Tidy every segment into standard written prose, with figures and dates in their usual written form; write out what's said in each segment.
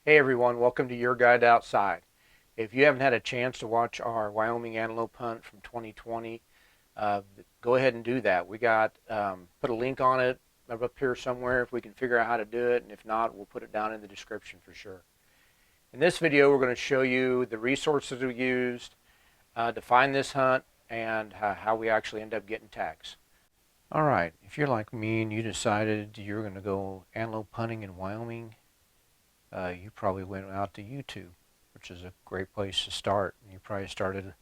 Hey everyone, welcome to Your Guide Outside. If you haven't had a chance to watch our Wyoming antelope hunt from 2020, uh, go ahead and do that. We got put a link on it up here somewhere if we can figure out how to do it, and if not, we'll put it down in the description for sure. In this video, we're going to show you the resources we used to find this hunt and how we actually end up getting tags. All right, if you're like me and you decided you're going to go antelope hunting in Wyoming, you probably went out to YouTube, which is a great place to start. You probably started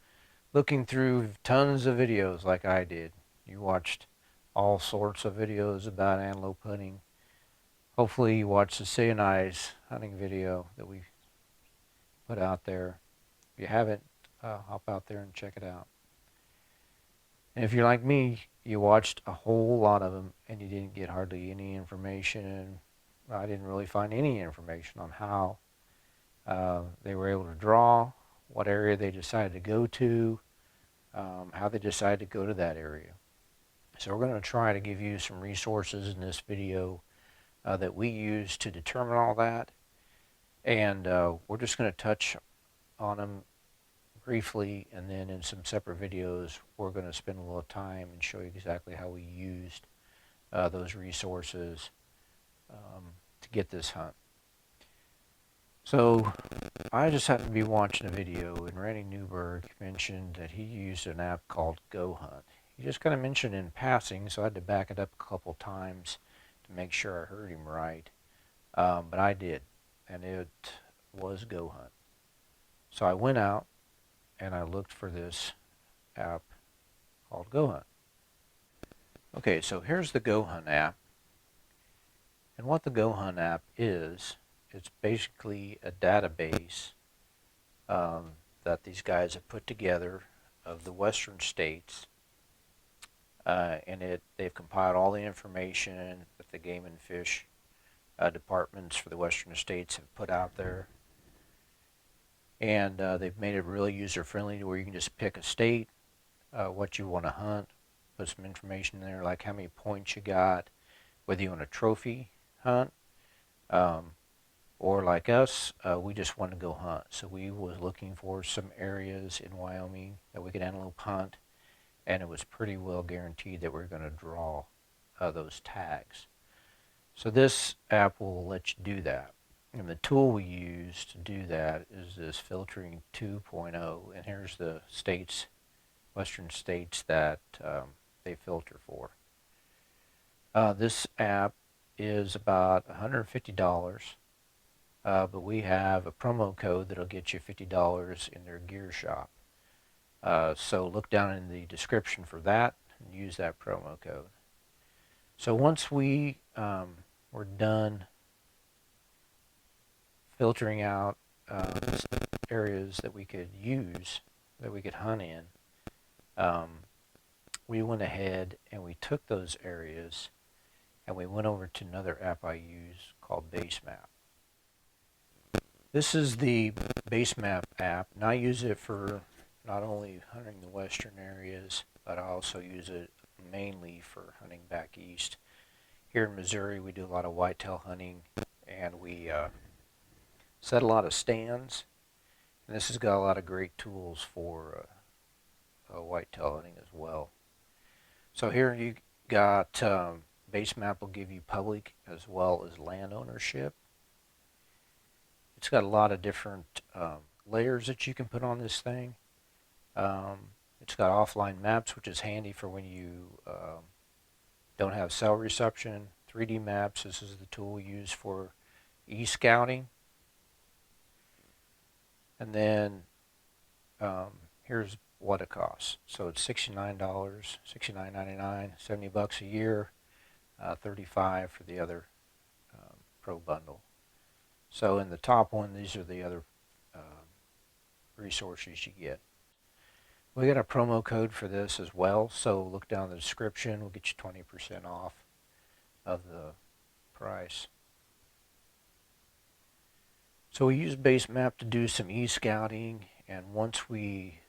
looking through tons of videos like I did. You watched all sorts of videos about antelope hunting. Hopefully you watched the Say and I's hunting video that we put out there. If you haven't, hop out there and check it out. And if you're like me, you watched a whole lot of them and you didn't get hardly any information. I didn't really find any information on how they were able to draw, what area they decided to go to, how they decided to go to that area. So we're going to try to give you some resources in this video that we use to determine all that. And we're just going to touch on them briefly, and then in some separate videos we're going to spend a little time and show you exactly how we used those resources to get this hunt. So I just happened to be watching a video, and Randy Newberg mentioned that he used an app called GoHunt. He just kind of mentioned it in passing, so I had to back it up a couple times to make sure I heard him right. But I did, and it was GoHunt. So I went out and I looked for this app called GoHunt. Okay, so here's the GoHunt app. And what the GoHunt app is, it's basically a database that these guys have put together of the western states, and they've compiled all the information that the game and fish departments for the western states have put out there, and they've made it really user friendly to where you can just pick a state, what you want to hunt, put some information in there like how many points you got, whether you want a trophy hunt, or like us, we just wanted to go hunt. So we was looking for some areas in Wyoming that we could antelope hunt, and it was pretty well guaranteed that we were going to draw those tags. So this app will let you do that. And the tool we use to do that is this filtering 2.0, and here's the states, western states that they filter for. This app is about $150. But we have a promo code that'll get you $50 in their gear shop. So look down in the description for that and use that promo code. So once we were done filtering out areas that we could use, that we could hunt in, we went ahead and we took those areas and we went over to another app I use called BaseMap. This is the BaseMap app, and I use it for not only hunting the western areas, but I also use it mainly for hunting back east. Here in Missouri, we do a lot of whitetail hunting, and we set a lot of stands, and this has got a lot of great tools for whitetail hunting as well. So here you got BaseMap will give you public as well as land ownership. It's got a lot of different layers that you can put on this thing. It's got offline maps, which is handy for when you don't have cell reception. 3D maps, this is the tool we use for e-scouting. And then here's what it costs. So it's $69, $69.99, $70 a year, $35 for the other pro bundle. So in the top one, these are the other resources you get. We got a promo code for this as well, so look down in the description. We'll get you 20% off of the price. So we used BaseMap to do some e-scouting, and once we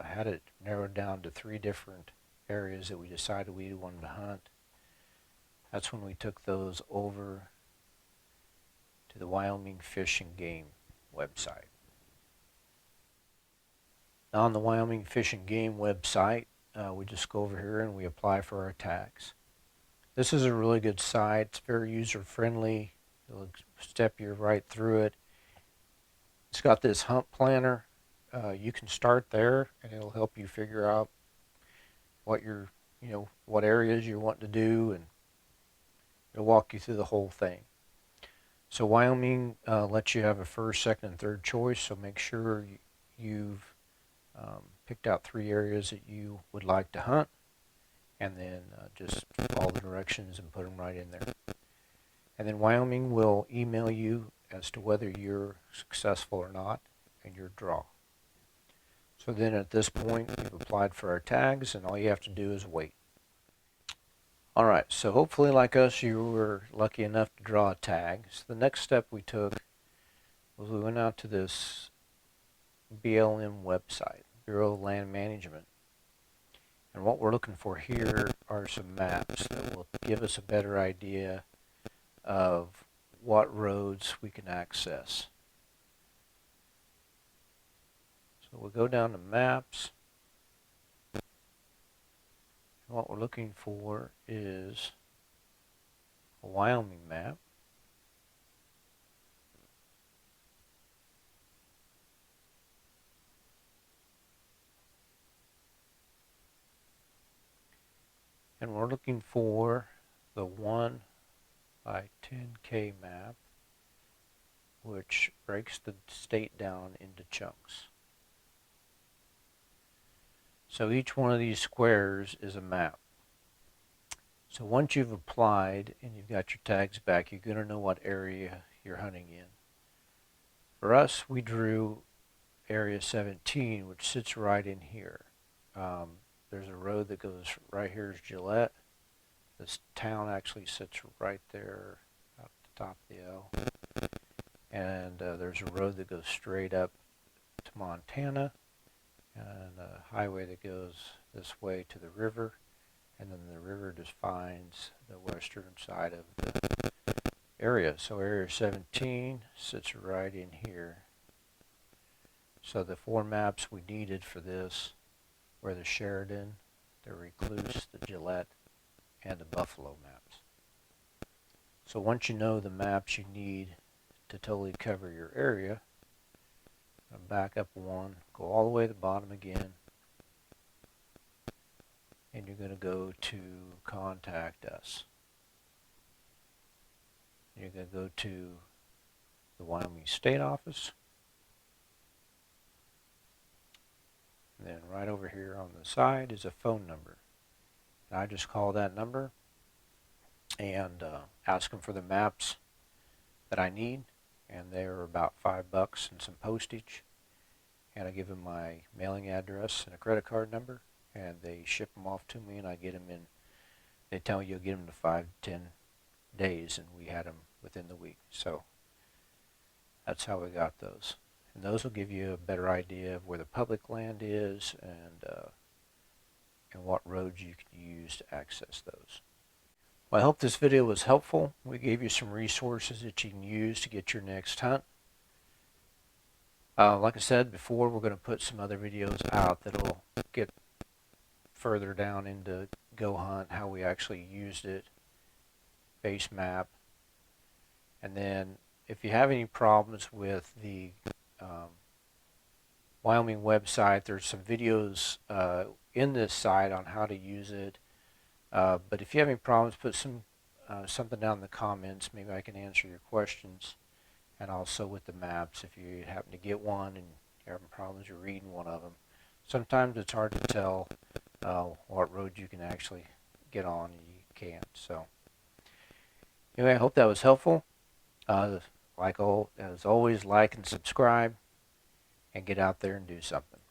had it narrowed down to 3 different areas that we decided we wanted to hunt, that's when we took those over to the Wyoming Fish and Game website. Now on the Wyoming Fish and Game website, we just go over here and we apply for our tags. This is a really good site. It's very user-friendly. It'll step you right through it. It's got this hunt planner. You can start there and it'll help you figure out what what areas you want to do, and it'll walk you through the whole thing. So Wyoming lets you have a first, second, and third choice, so make sure you've picked out 3 areas that you would like to hunt, and then just follow the directions and put them right in there. And then Wyoming will email you as to whether you're successful or not in your draw. So then at this point, we've applied for our tags, and all you have to do is wait. Alright, so hopefully like us, you were lucky enough to draw a tag. So the next step we took was we went out to this BLM website, Bureau of Land Management. And what we're looking for here are some maps that will give us a better idea of what roads we can access. So we'll go down to maps. And what we're looking for is a Wyoming map. And we're looking for the 1 by 10K map, which breaks the state down into chunks. So each one of these squares is a map. So once you've applied and you've got your tags back, you're going to know what area you're hunting in. For us, we drew area 17, which sits right in here. There's a road that goes right here is Gillette. This town actually sits right there at the top of the L. And there's a road that goes straight up to Montana, and a highway that goes this way to the river, and then the river defines the western side of the area. So area 17 sits right in here. So the 4 maps we needed for this were the Sheridan, the Recluse, the Gillette, and the Buffalo maps. So once you know the maps you need to totally cover your area, back up 1, go all the way to the bottom again, and you're going to go to Contact Us. You're going to go to the Wyoming State Office, and then right over here on the side is a phone number. And I just call that number and ask them for the maps that I need, and they're about $5 and some postage. And I give them my mailing address and a credit card number, and they ship them off to me, and I get them in. They tell you you'll get them to 5 to 10 days, and we had them within the week. So that's how we got those. And those will give you a better idea of where the public land is and what roads you can use to access those. Well, I hope this video was helpful. We gave you some resources that you can use to get your next hunt. Like I said before, we're going to put some other videos out that'll get further down into GoHunt, how we actually used it, BaseMap. And then if you have any problems with the Wyoming website, there's some videos in this site on how to use it. But if you have any problems, put something down in the comments. Maybe I can answer your questions. And also with the maps, if you happen to get one and you're having problems you're reading one of them. Sometimes it's hard to tell what road you can actually get on and you can't. So anyway, I hope that was helpful. As always, like and subscribe, and get out there and do something.